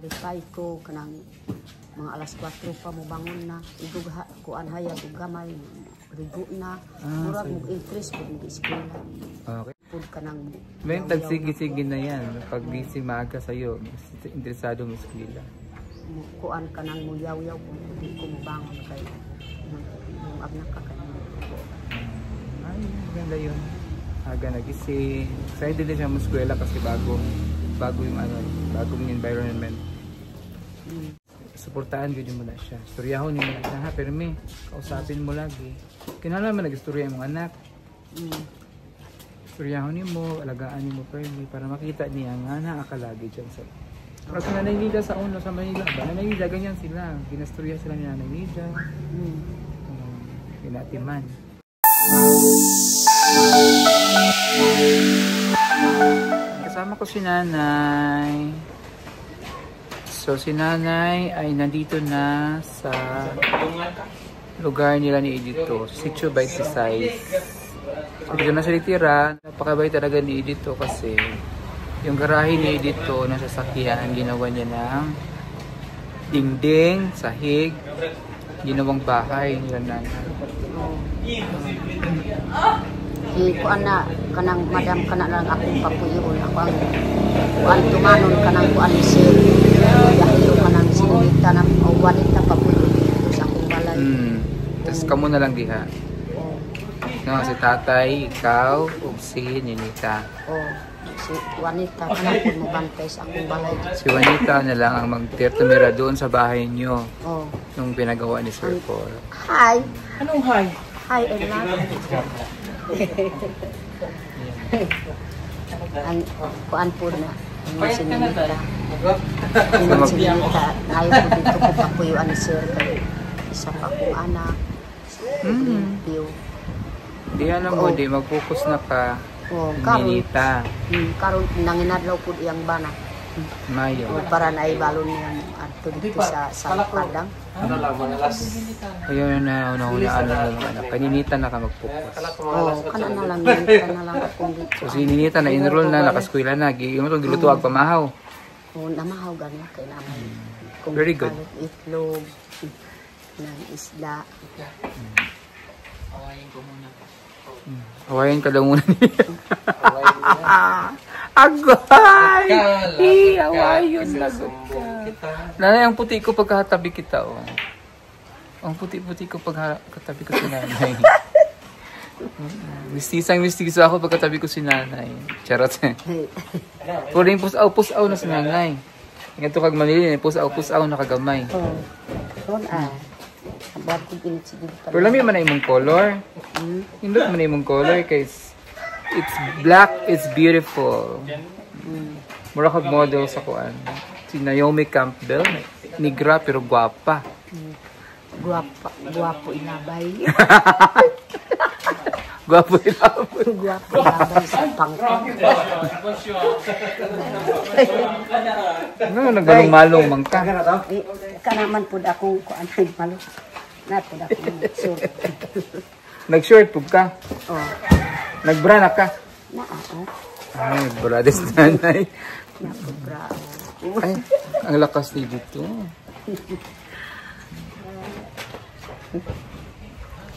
Lipay ko kanang mga alas 4 pa mo bangon na. Idugha kuan hayag ug gamay rigo na. Murag mo interest pud di eskwela. Okay. Pud kanang Men sige na yan. Pag gising maaga sa'yo, interesado mo eskwela. Kuan kanang mo yaw-yaw kung di ko mo bangon kay yung agnak ka kanang. Ay, ganda yun. Aga nagising. Sa'yo din siya mo eskwela kasi bago yung bagong environment. Suportahan gud mo na siya. Istoryahon mo na siya ha, pero may kausapin mo lagi. Kinala man nag-istorya mong anak. Istoryahon mo, alagaan mo para makita niya nga naakalagi diyan sa. Kasi Nanay Nida sa uno sa Manila ba? Nanay Nida ganyan sila. Ginastorya sila ni Nanay Nida. Ginatiman. Kasama ko si Nanay. So si Nanay ay nandito na sa lugar nila ni Edito, Sitio 26. So dito na siya litira. Napakabait talaga ni Edito kasi yung garahe ni Edito na sasakyan, ginawa niya ng dingding, sahig, ginawang bahay nila Nanay. Kuan na kanang madam kana lang akong papuyon ako ang kuan tumanon kanang kuan sir dahil kanang sinita na wanita papuyon sa akong balay. Tapos kamo na lang diha. No, si tatay, ikaw, ug si Ninita. Si Juanita kanang pud mo bantay sa akong balay. Si Juanita na lang ang magtirtumira doon sa bahay niyo. Nung pinagawa ni Sir Paul. Hi. Anong hi? Hi, Ella. Ang kuan po na ang sinilita. Ang sinilita. Ngayon po dito ko papuyuan ni Sir. Isa pa kong anak. Limpyo. Di alam mo, di mag-focus na ka. Ninita. Karon nanginadlaw po iyang bana. Mayo. Para na ibalon niya ato dito sa padang. Ayun na una-unaan na lang anak. Kaninita na ka mag-focus. Kana na lang ninita na lang akong dito. So si Ninita na enroll na, nakaskwela na. Yung itong gilutuag pamahaw. Namahaw gano'n kay naman. Very good. Itlog, ng isda. Hawayin ka daw muna niya. Agay! Hawayin lagot ka. Nanay, ang puti ko pagkatabi kita. Oh. Ang puti-puti ko pagkatabi ko si Nanay. Mistisang-mistiso ako pagkatabi ko si Nanay. Charot eh. Puro yung pusaw na si Nanay. Ito kag Manilin, pusaw na kagamay. Pero alam mo man na imong color. Hindot man na imong color guys. It's black, it's beautiful. Mura kag model sa kuan. Si Naomi Campbell, negra pero guwapa. Guwapo inabay. Guwapo ilabay. Guwapo inabay sa pangkong. Ano, nagbalong-malong man ka. Kanaman po akong kuan ay malo. Na po akong short. Nag-short po ka? Nagbra na ka? Ay, brades Nanay. Napabra. Ay, ang lakas ni dito.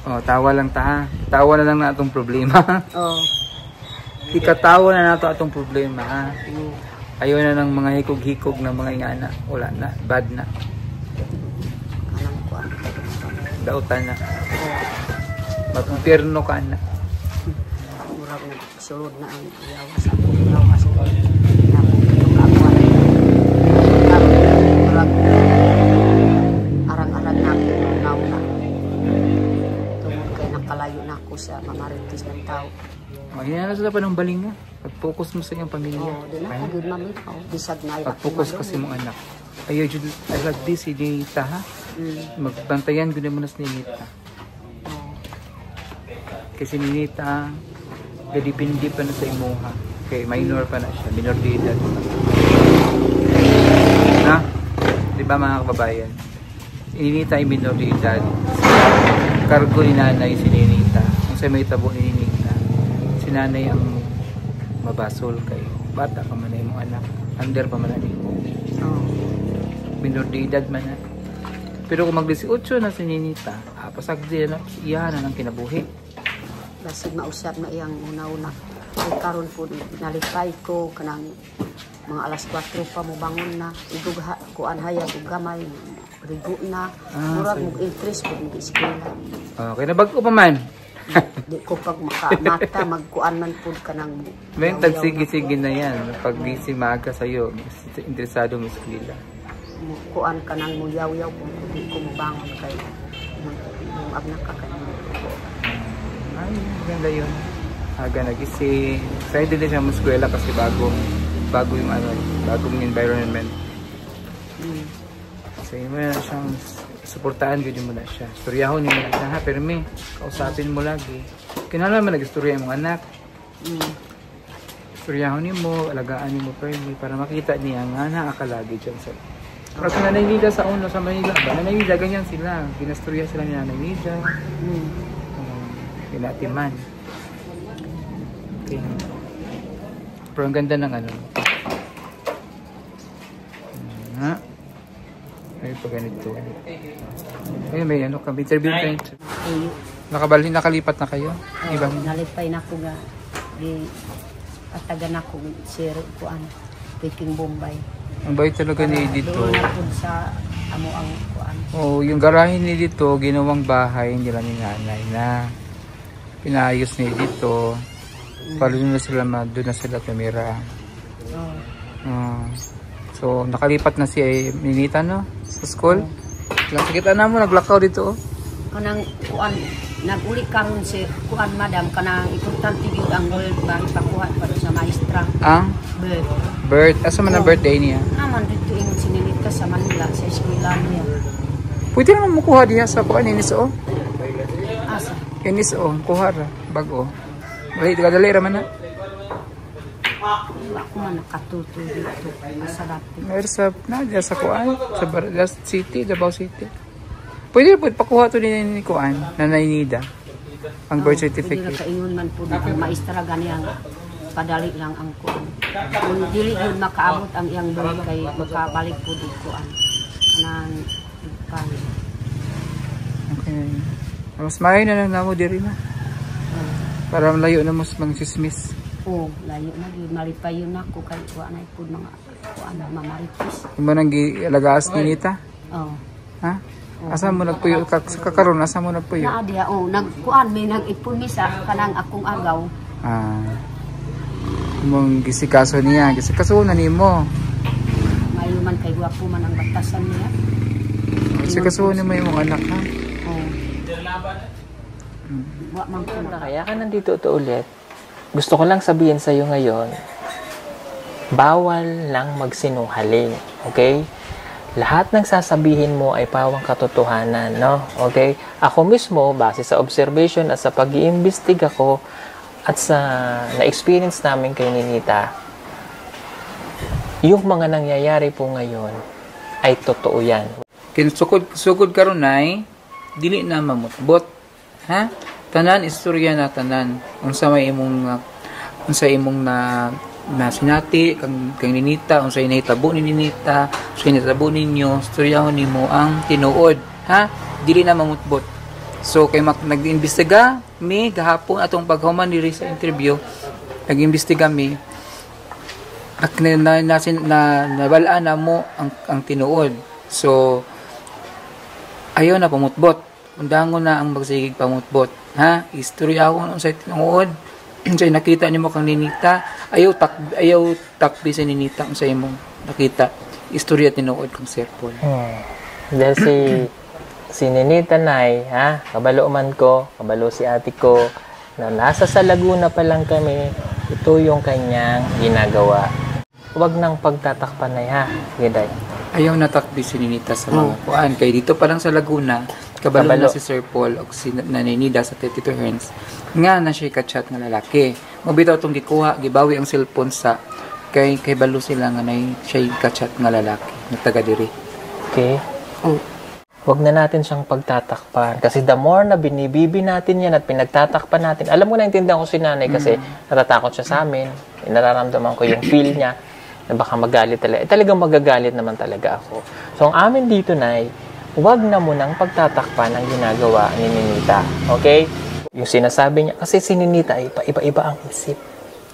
Tawa lang ta. Tawa na lang na itong problema. Ikatawa na nato itong problema. Ayaw na ng mga hikog-hikog ng mga ingana. Wala na. Bad na. Kanang kuan. Dautan na. Mag-impirno ka na. Murag nagsulod na ang iyawas ako. Iyawas ako. Murag arang-arang na ako. Naw na. Tungkol kay nakalayo na ako sa mga ritis ng tao. Maghinala sa pa ng balinga. Pag-focus mo sa iyong pamilya. Di na ka good mami. Bisag na. Pag-focus kasi mong anak. Ayaw, I like this, si Ninita ha. Magbantayan ko na muna sa Ninita. Kasi Ninita, gadipindi pa na sa imuha. Okay, minor pa na siya. Minor de edad. Na? Di ba mga kababayan? Si Ninita ay minor de edad. Kargo ni Nanay si Ninita. Kung sa may tabo ni Ninita, si Nanay ang mabasol kayo. Bata pa man na yung anak. Under pa man na mo. minor de edad man na. Pero kung mag-18 na si Ninita, pasagdi na iya na ng kinabuhi. Basig mausap na iyang una-una. Ay karon po nalipay ko kanang mga alas 4 pa mo bangon na. Idugha kuan hayag ug gamay rigo na. Murag mo interest pud mo eskwela. Okay, nabag-o pa man. Di ko pag makamata magkuan man pud kanang May tagsige-sige na yan. Pag gising maaga sa'yo, interesado mo eskwela. Kuan kanang mo yaw-yaw kung di ko mabangon kay yung abnak ka kanang Ay, ganda yun. Aga nagising. Excited din siya mo eskwela kasi bago yung bagong environment. So yun mo na siyang suportahan, gawin mo na siya. Istoryahon mo na siya, ha? Pero may, kausapin mo lagi. Kinala naman nag-istorya yung mga anak. Istoryahon mo, alagaan mo para makita niya nga naakalagi dyan sa... Pero sa Nanay Nida sa uno, sa Manila ba? Nanay Nida, ganyan sila. Ginastorya sila ni Nanay Nida. Pinatiman. Okay. Pero ang ganda ng ano. Ha? Ay, pa ganito. Ay, may ano ka, interview kayo. Nakalipat na kayo? Diba? Nalipay na ko nga. Di atagan ako sir kuan Peking Bombay. Ang bait talaga ni dito. Doon na po sa amo ang kuan. Oh, yung garahe ni dito, ginawang bahay nila ni nanay na pinayos ni dito. Para doon na sila tumira. So, nakalipat na si Ninita, no? Sa school. Nakikita na mo, naglakaw dito, oh. Kanang kuan, nag-uli karon si kuan madam, kanang importante yun ang world ba, ipakuha pa sa maestra. Ang? Birth. Asa man ang birthday niya? Naman dito yung sinilita sa Manila, sa eskwela niya. Pwede naman makuha diya sa kuan, Inis, oh. Asa? Inis, oh. Kuha ra. Bago. Dali raman na. Ako man nakatuto dito. Masarap. Meron sa, sa kuan. Sa City, Davao City. Pwede pakuha to din ni kuan, Nanay Nida. Ang birth certificate. Pwede na kaingon man po ang maestra ganyan. Padali lang ang kuan. Kung dili yun makaabot ang iyang birth kay makabalik po dito kuan. Kanang kuan. Okay. Mas mahay na lang namo diri na. Para malayo na mas mga chismis. Oh, layo na gyud malipay yun ako kay kuan ay pud mga kuan mamaritis. Imo nang gialagaas ni Nita? Oh. Ha? Asa mo nagpuyo kakaron asa mo nagpuyo? Naa diha oh, nagkuan may nag-ipon mi sa kanang akong agaw. Mong gisikaso niya, gisikaso na nimo. Mayo man kay gwapo man ang batasan niya. Gisikaso ni mo yung anak ha. Oh. Wa man ko Kaya ka nandito to ulit. Gusto ko lang sabihin sa iyo ngayon, bawal lang magsinungaling, okay? Lahat ng sasabihin mo ay pawang katotohanan, no? Okay? Ako mismo, base sa observation at sa pag-iimbestiga ko at sa na-experience namin kay Ninita, yung mga nangyayari po ngayon ay totoo yan. Sugod karon nay, dili na mamutbot. Ha? Tanan istorya na tanan. Unsa imong na sinati kang Ninita, unsa inahitabo ni Ninita, unsa inahitabo ninyo, istoryahon nimo ang tinuod, ha? Dili na mamutbot. So kay nag-imbestiga mi gahapon atong paghuman diri sa interview, nag-imbestiga mi nabalaan na mo ang tinuod. So ayaw na pamutbot. Undangon na ang magsigig pamutbot, ha? Istoryahon unsay tinuod. Unsay nakita nimo kang Ninita, ayaw takbi sa Ninita unsay imong nakita. Istorya tinuod kang Sir Paul. Dahil si Ninita nay, ha? Kabalo man ko, kabalo si ate ko, na nasa sa Laguna pa lang kami, ito yung kanyang ginagawa. Huwag nang pagtatakpan na ha, Giday. Ayaw natakbi si Ninita sa mga kuan. Kay dito pa lang sa Laguna, kabalo na si Sir Paul o si Nanay Nida sa 32 Herns nga na siya ka-chat nga lalaki. Mabitaw itong gikuha, gibawi ang cellphone sa kay balo sila nga na siya ka-chat nga lalaki na taga diri. Okay? Huwag na natin siyang pagtatakpan. Kasi the more na binibibi natin yan at pinagtatakpan natin, alam mo, naintindihan ko si nanay kasi natatakot siya sa amin. Nararamdaman ko yung feel niya. na baka magalit talaga. Talagang magagalit naman talaga ako. So, ang amin dito, Nay, huwag na mo nang pagtatakpan ang ginagawa ni Ninita. Okay? Yung sinasabi niya, kasi si Ninita, iba-iba ang isip.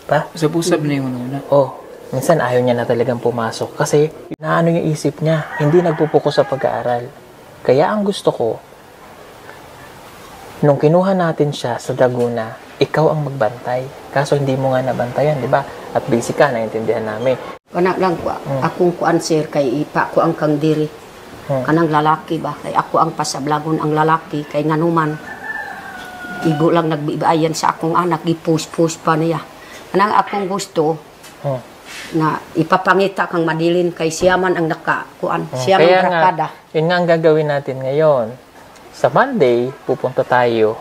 Pa? Usap-usap na yung una. Oh, minsan ayaw niya na talagang pumasok kasi naano yung isip niya, hindi nagpupuko sa pag-aaral. Kaya ang gusto ko, nung kinuha natin siya sa Laguna, ikaw ang magbantay. Kaso hindi mo nga nabantayan, di ba? At basic ka, naintindihan namin. Kana lang ko, akong kuan sir kay ipa ko ang kang diri. Kanang lalaki ba? Kay ako ang pasablagon ang lalaki kay nganuman. Igo lang nagbibayan sa akong anak, gipush-push pa niya. Kanang akong gusto na ipapangita kang madilin kay siyaman ang nakakuan. Siyaman Kaya rakada. nga, yun nga ang gagawin natin ngayon. Sa Monday, pupunta tayo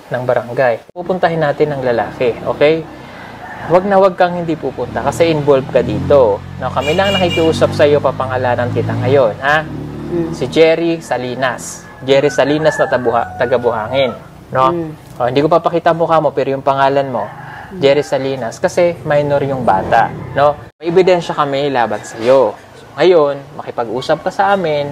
ng barangay. Pupuntahin natin ang lalaki, okay? Wag na wag kang hindi pupunta kasi involved ka dito. No, kami lang nakikiusap sa iyo, papangalanan kita ngayon, ha? Si Jerry Salinas. Jerry Salinas na taga-Buhangin, no? O, hindi ko papakita mukha mo pero yung pangalan mo, Jerry Salinas, kasi minor yung bata, no? May ebidensya kami laban sa iyo. Ngayon, makipag-usap ka sa amin,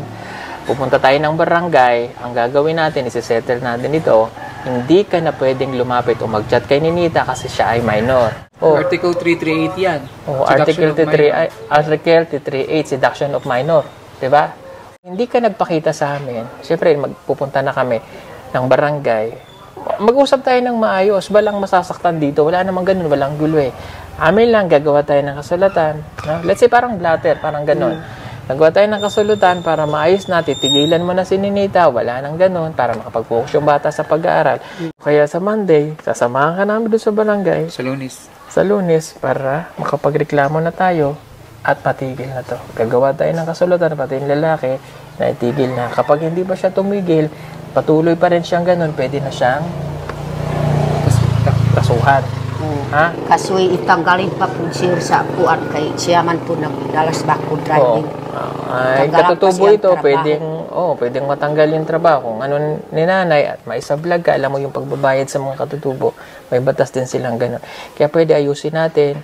pupunta tayo ng barangay, ang gagawin natin, isi-settle natin ito, hindi ka na pwedeng lumapit o mag-chat kay Ninita kasi siya ay minor. Article 338 yan. Article 338, seduction of minor. Diba? Hindi ka nagpakita sa amin. Siyempre, magpupunta na kami ng barangay. Mag-usap tayo ng maayos. Walang masasaktan dito. Wala namang ganun. Walang gulo eh. Amin lang, gagawa tayo ng kasulatan. No? Let's say parang blatter, parang ganun. Nagawa tayo ng kasulatan para maayos natin. Tigilan mo na si Ninita. Wala nang ganun para makapag-focus yung bata sa pag-aaral. Kaya sa Monday, sasamahan ka namin doon sa barangay. Sa Lunes para makapagreklamo na tayo at patigil na to. Gagawa tayo ng kasulatan pati yung lalaki na itigil na. Kapag hindi pa siya tumigil, patuloy pa rin siyang ganun, pwede na siyang kasuhan. Ha? Kasoy itanggalin pa po sir sa kuan kay siyaman po nagdalas bako driving. Ay, katutubo ito, pwedeng matanggal yung trabaho. Kung ano ni nanay at maisablag ka, alam mo yung pagbabayad sa mga katutubo, may batas din silang ganun. Kaya pwede ayusin natin,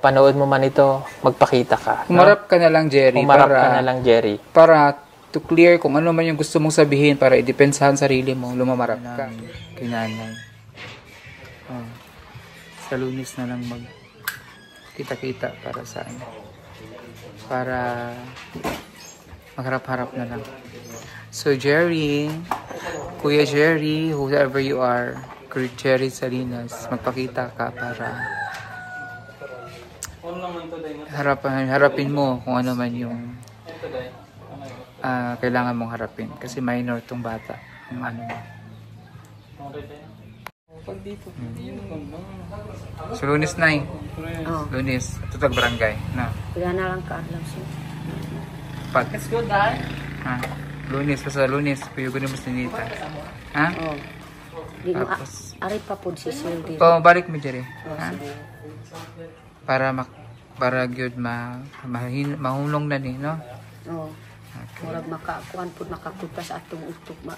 panood mo man ito, magpakita ka. Humarap ka na lang, Jerry. Para to clear kung ano man yung gusto mong sabihin para i-depensahan sarili mo, lumamarap ka. Kay nanay. Sa Lunes na lang kita-kita para sa ano. Para magharap-harap na lang. So Jerry, Kuya Jerry, whoever you are, Kuya Jerry Salinas, magpakita ka para harapin mo kung ano man yung kailangan mong harapin. Kasi minor tong bata. Yung ano mo. So Lunes na eh. Lunes. Tutag barangay. Na. Kaya na lang ka lang sir. Let's go, Dad. Lunes. Basta Lunes. Puyugan mo si Ninita. Ha? Di mo, ari pa po si sir dito. Balik mo, Jerry. Ha? Para gyud mahulong na ni, no? Oo. Murag makakuan po makakuta sa atong utok ba.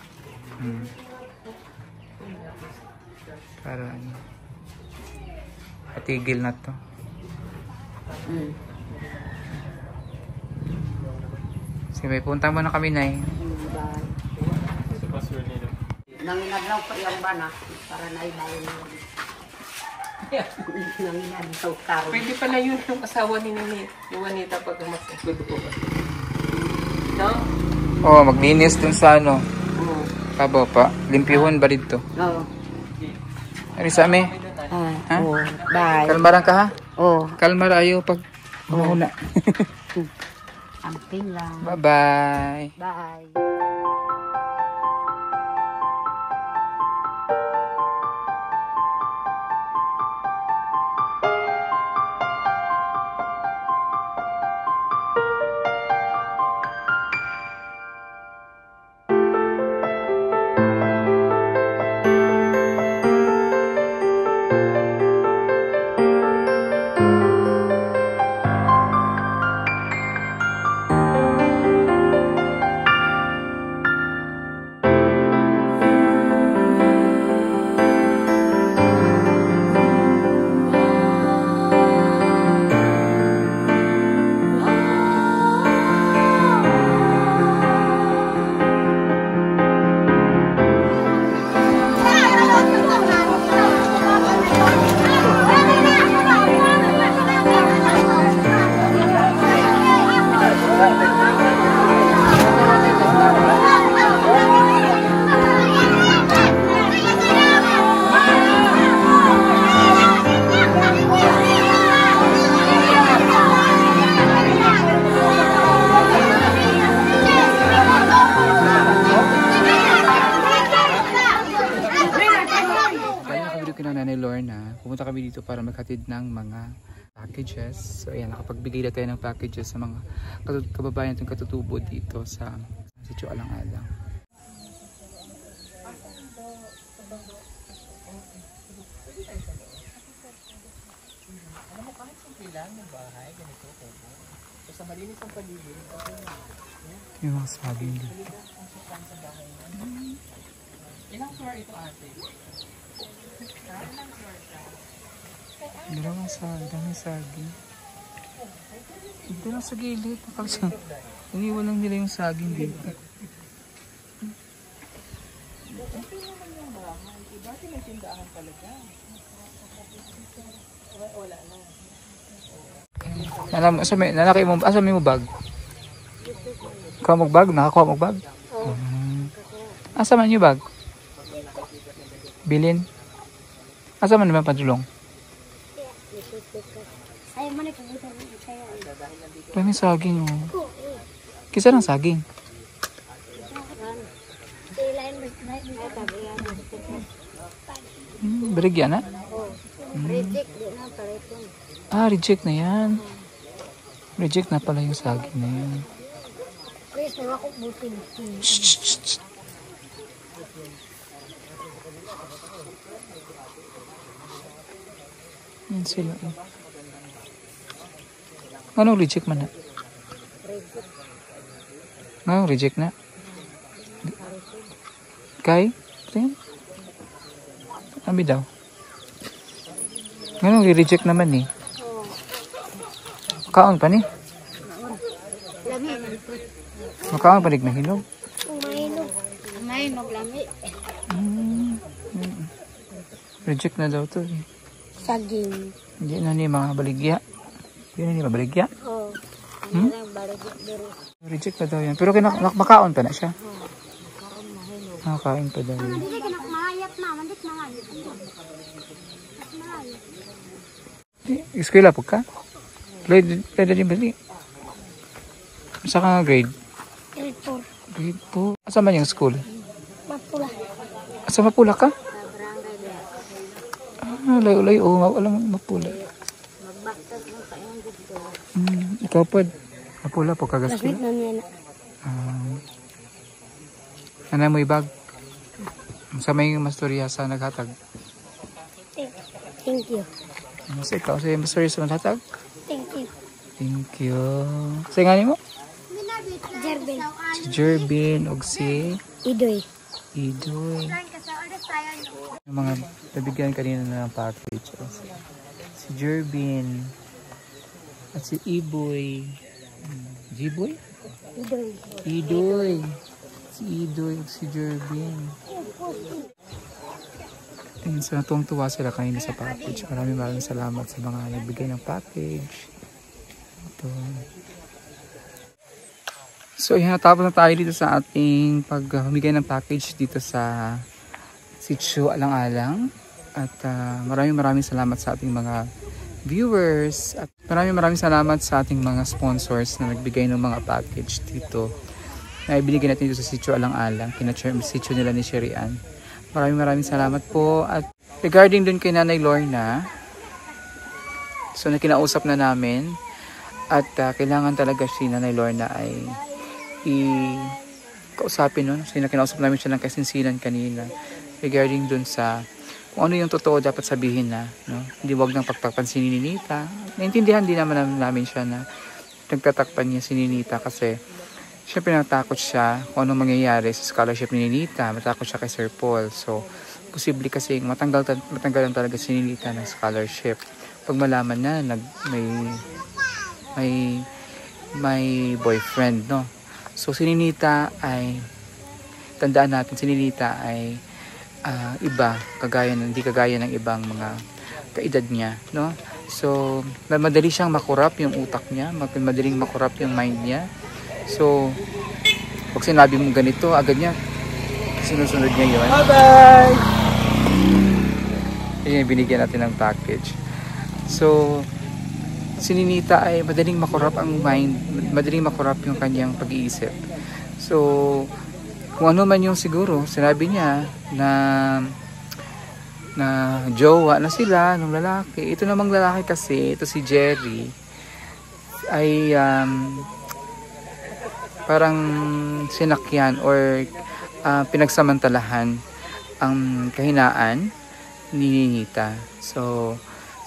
Para patigil na to. Sige, may punta mo na kami, Nay. Nanginadlaw pa yung bana para naibayan mo. Nanginadlaw karo. Pwede pala yun yung asawa ni Ninita. Yung Juanita pag magsusudo ko ba? No? Maglinis dun sa ano. Kabo pa. Limpihon ba dito? Oo. Ano sa amin? Ha? Bye. Kalmaran ka ha? Kalmar ayaw pag mahuna. Amping lang. Bye-bye. Bye. dito para maghatid ng mga packages. So ayan, nakapagbigay na tayo ng packages sa mga kababayan natin katutubo dito sa Sitio Alang-Alang. Yung mga saging dito. Ilang floor ito ate? Daming saging. Dito lang sa gilid. Iniwan lang nila yung saging dito. Dati may tindahan talaga. Wala na. Nalaki mo, asa mo bag? Ikaw magbag? Nakakuha mo bag? Oo. Asa man yung bag? Bilin? Asa man naman padulong? Daming saging oh. Kisa ng saging? Berigya na? Ah, reject na yan. Reject na pala yung saging na yan. Shh. Yan sila. Anong reject man na? Anong reject na? Kay? Tingin? Abi daw. Anong reject naman eh? Makaon pa ni? Makaon pa rin na hinog? Mahinog lami. Reject na daw to eh. Saging. Hindi na ni mga baligya. Hindi na ni mga baligya? Oo. Reject na daw yan. Pero makaon pa na siya? Nakakain pa daw yan. Eskwela po ka? Grade din ba? Sa ka nga grade? Grade 4. Grade 4. Asa man yung school? Mapula. Asa Mapula ka? Ah, layo-layo. Alam mo Mapula. Ikaw po? Mapula po kagas ko. Ano mo ibag? Sa may mastorya sa naghatag? Thank you. Sa ikaw, sa mastorya sa naghatag? Thank you. Thank you. Sa nga mo? Jervin. Si Jervin o si Idoy. Idoy. Yung mga nabigyan kanina na ng package. Si Jervin at si Iboy. Jiboy? Idoy. Idoy. Si Idoy at si Jervin. And so natuwang-tuwa sila kanina sa package. Maraming salamat sa mga nagbigay ng package. Ito. So, natapos na tayo dito sa ating pagbigay ng package dito sa Sitio Alang-Alang. At maraming salamat sa ating mga viewers. At maraming salamat sa ating mga sponsors na nagbigay ng mga package dito. Na ibinigay natin dito sa Sitio Alang-Alang. Sitio nila ni Sherian. Maraming salamat po. At regarding dun kay Nanay Lorna, so nakinausap na namin. At kailangan talaga si Nanay Lorna ay kausapin nun. So kinausap namin siya ng kasinsinan kanina regarding dun sa kung ano yung totoo dapat sabihin na, no? Hindi wag nang pagpapansin ni Ninita. Naintindihan din namin siya na nagtatakpan niya si Ninita kasi syempre natakot siya kung ano mangyayari sa scholarship ni Ninita. Matakot siya kay Sir Paul. So posible kasi matanggalan talaga si Ninita ng scholarship pag malaman na may boyfriend, no? So si Ninita ay, tandaan natin, si Ninita ay iba, hindi kagaya ng ibang mga kaedad niya, no? So madali siyang makurap yung utak niya, madaling makurap yung mind niya. So pag sinabi mo ganito, agad niya sinusunod niya yun. Bye-bye! Ayan, binigyan natin ng package. So si Ninita ay madaling makurap ang mind, madaling makurap yung kanyang pag-iisip. So, kung ano man yung siguro, sinabi niya na na jowa na sila nung lalaki. Ito namang lalaki kasi, ito si Jerry, ay parang sinakyan or pinagsamantalahan ang kahinaan ni Ninita. So,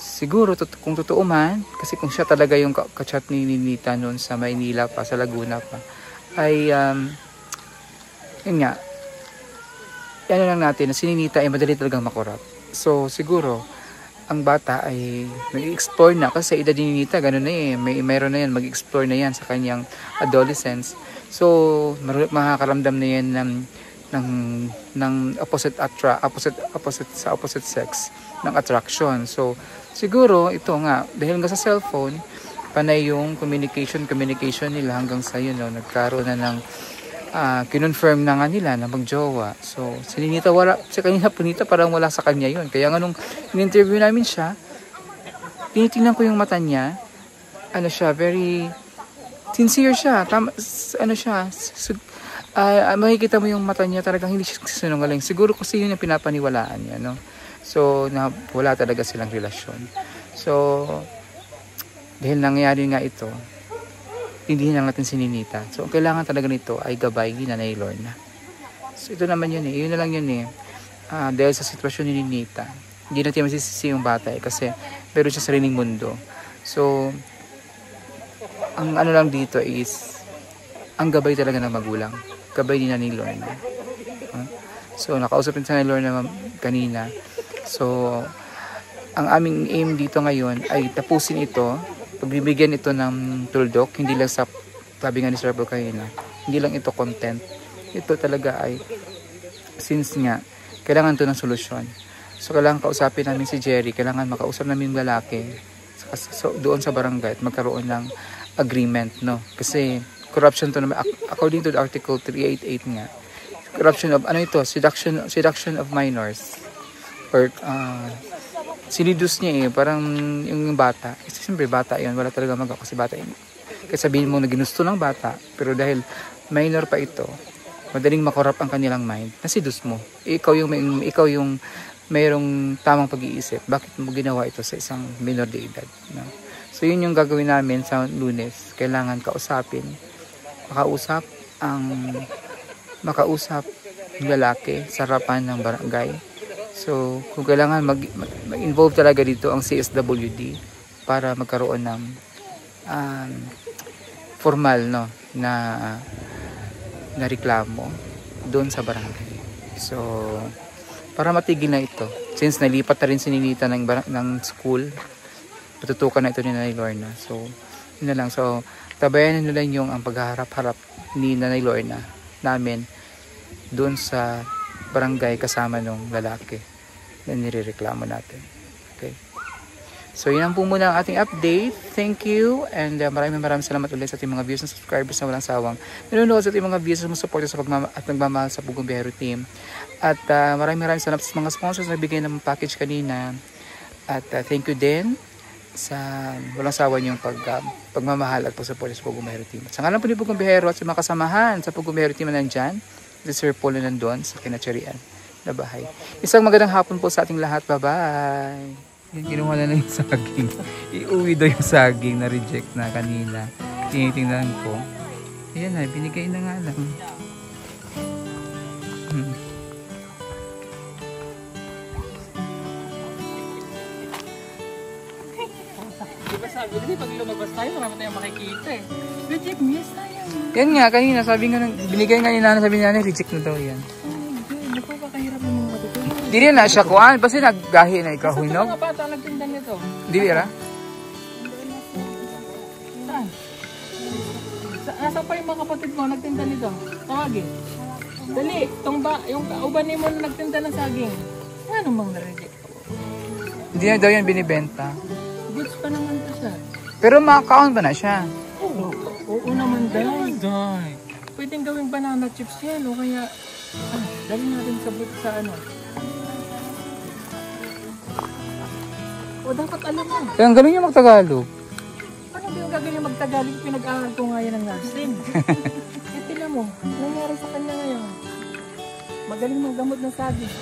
siguro kung totoo man, kasi kung siya talaga yung kachat ni Ninita noon sa Maynila pa, sa Laguna pa, ay yun nga, ano lang natin, na si Ninita ay madali talagang makorap. So, siguro, ang bata ay nag-explore na kasi sa edad ni Ninita, gano'n na eh, mayroon na yan, mag-explore na yan sa kanyang adolescence. So, makakaramdam na yan ng opposite sex, ng attraction. So, siguro, ito nga, dahil nga sa cellphone, panay yung communication nila hanggang sa yun, no, nagkaroon na ng kinonfirm na nga nila na magjowa. So, si Ninita wala, si kanina punita parang wala sa kanya yun. Kaya nga nung in-interview namin siya, tinitingnan ko yung mata niya, ano siya, very sincere siya. Ano siya, makikita mo yung mata niya, talagang hindi siya sinungaling. Siguro kasi yun yung pinapaniwalaan niya, no? So, wala talaga silang relasyon. So, dahil nangyari nga ito, hindi lang natin si Ninita. So, ang kailangan talaga nito ay gabay ni Nanay Lorna. So, ito naman yun eh. Yun na lang yun eh. Dahil sa sitwasyon ni Ninita, hindi natin masisisi yung bata eh. Kasi, meron siya sariling mundo. So, ang ano lang dito is, ang gabay talaga ng magulang. Gabay ni Nanay Lorna. So, nakausap din sa Nanay Lorna kanina. So, ang aming aim dito ngayon ay tapusin ito, pagbibigyan ito ng tuldok, hindi lang sa, sabi nga ni Sir Bo kanina, hindi lang ito content. Ito talaga ay, since nga, kailangan ito ng solusyon. So, kailangan kausapin namin si Jerry, kailangan makausap namin yung lalaki doon sa barangay at magkaroon ng agreement, no? Kasi, corruption to naman, according to the Article 388 nga, corruption of, ano ito, seduction of minors, or, sinidus niya eh, parang yung bata. Kasi siyempre bata yun, wala talaga magawa kasi bata yun. Kasi sabihin mo na ginusto ng bata, pero dahil minor pa ito, madaling makorap ang kanilang mind, nasidus mo. Ikaw yung mayroong tamang pag-iisip. Bakit mo ginawa ito sa isang minor de edad? No? So yun yung gagawin namin sa Lunes. Kailangan makausap yung lalaki sa harapan ng barangay. So, kung kailangan mag-involve talaga dito ang CSWD para magkaroon ng formal, no, na reklamo doon sa barangay. So, para matigil na ito. Since nalipat na rin si Ninita ng school, patutukan na ito ni Nanay Lorna. So, yun na lang. So, tabayan nyo lang yung ang pagharap-harap ni Nanay Lorna namin doon sa barangay kasama ng lalaki na nirereklamo natin. Okay. So, yan po muna ang ating update. Thank you. And maraming salamat ulit sa ating mga viewers and subscribers na walang sawang nanonood, sa ating mga viewers na support sa at nagmamahal sa Pugong Biyahero Team. At maraming salamat sa mga sponsors na bigay ng package kanina. At thank you din sa walang sawa niyong pagmamahal at pagsupport sa Pugong Biyahero Team. At sa ngalan po ni Pugong Biyahero at sa mga kasamahan sa Pugong Biyahero Team na nandyan, si Sir Paul na nandun sa Kinacharian na bahay. Isang magandang hapon po sa ating lahat. Bye-bye! Yan, kinuha na yung saging. Iuwi daw yung saging na reject na kanina. Tinitingnan ko. Ayan na, binigay na nga lang. Diba sabi kasi pag lumabas tayo, marami tayong makikita eh. Reject, miss tayo. Yan nga, kanina, sabi nga, binigay nga ni Nana, sabi ni Nana, reject na daw yan. Napapakahirap ng mga matutunan. Hindi rin na siya kuhaan, basta naggahi na ikaw, no? Sa mga bata nagtindan nito. Hindi rin, saan? Nasa pa yung mga kapatid mo, nagtindan nito? Tawagin. Dali, yung kauban mo na nagtinda ng saging. Ano bang na-reject? Hindi na daw yan binibenta. Goods pa naman to siya. Pero makakaon ba na siya? Oo naman dahil. Pwedeng gawing banana chips yan o kaya dali natin sa ano. O dapat alam mo. Kaya ang galing yung magtagalog. Paano ba yung gagawin yung magtagalog? Pinag-aaral ko nga yan ng nursing. Ito na mo, nangyari sa kanya ngayon. Magaling maggamot ng saging.